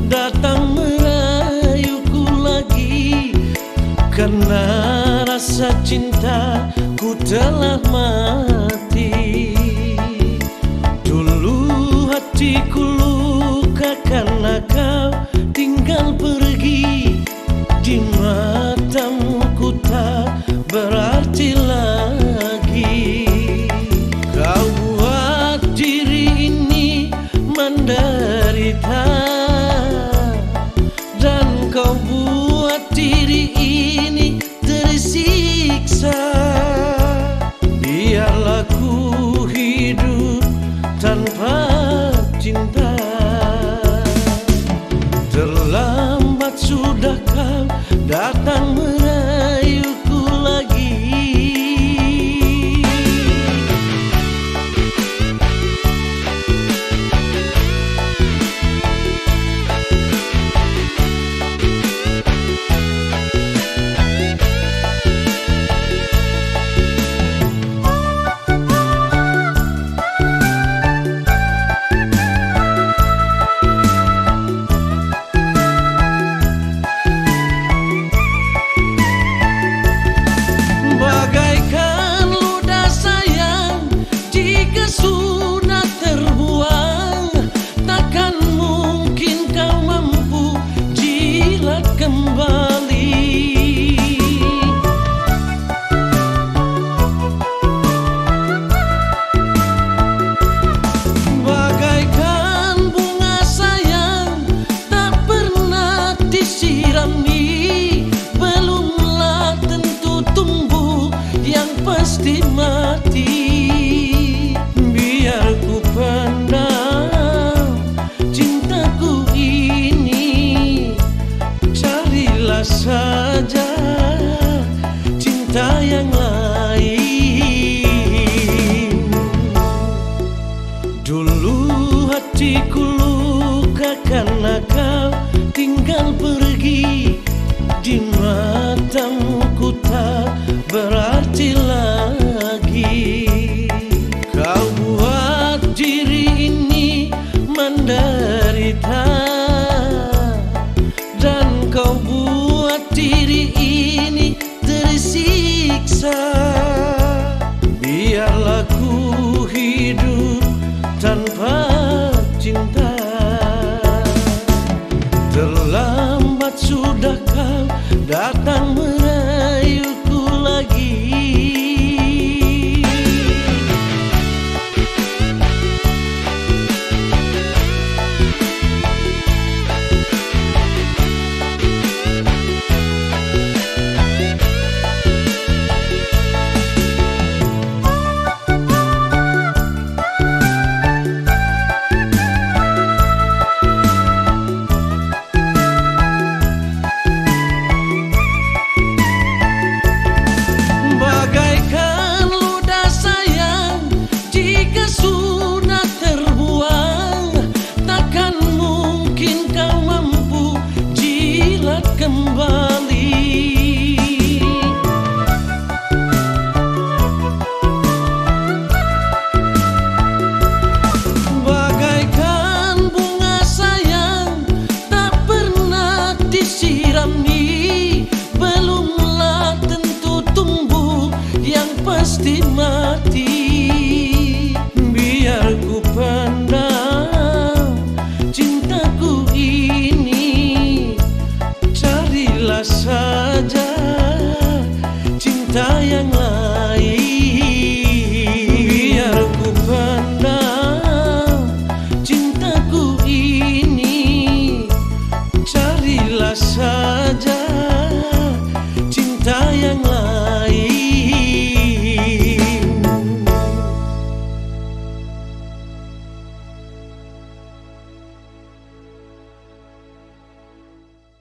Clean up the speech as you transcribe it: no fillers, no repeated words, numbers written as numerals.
datang merayuku lagi, karena rasa cintaku telah mati. Dulu hatiku luka karena kau tinggal pergi, di matamu ku tak berarti lagi. Kau buat diri ini menderita, dan kau buat diri ini tersiksa. Biarlah ku hidup tanpa cinta. Terlambat sudah kau datang merayuku lagi. Bagaikan ludah sayang, jika sudah terbuang, takkan mungkin kau mampu jilat kembali. Bagaikan bunga sayang, tak pernah disirami, belumlah tentu tumbuh, yang pasti mati. Biar ku pendam cintaku ini, carilah saja cinta yang lain. Dulu hatiku luka karena kau tinggal pergi, di matamu ku tak berarti lagi. Kau buat diri ini menderita, dan kau buat diri ini tersiksa. Biarlah ku hidup tanpa cinta. Terlambat sudah kau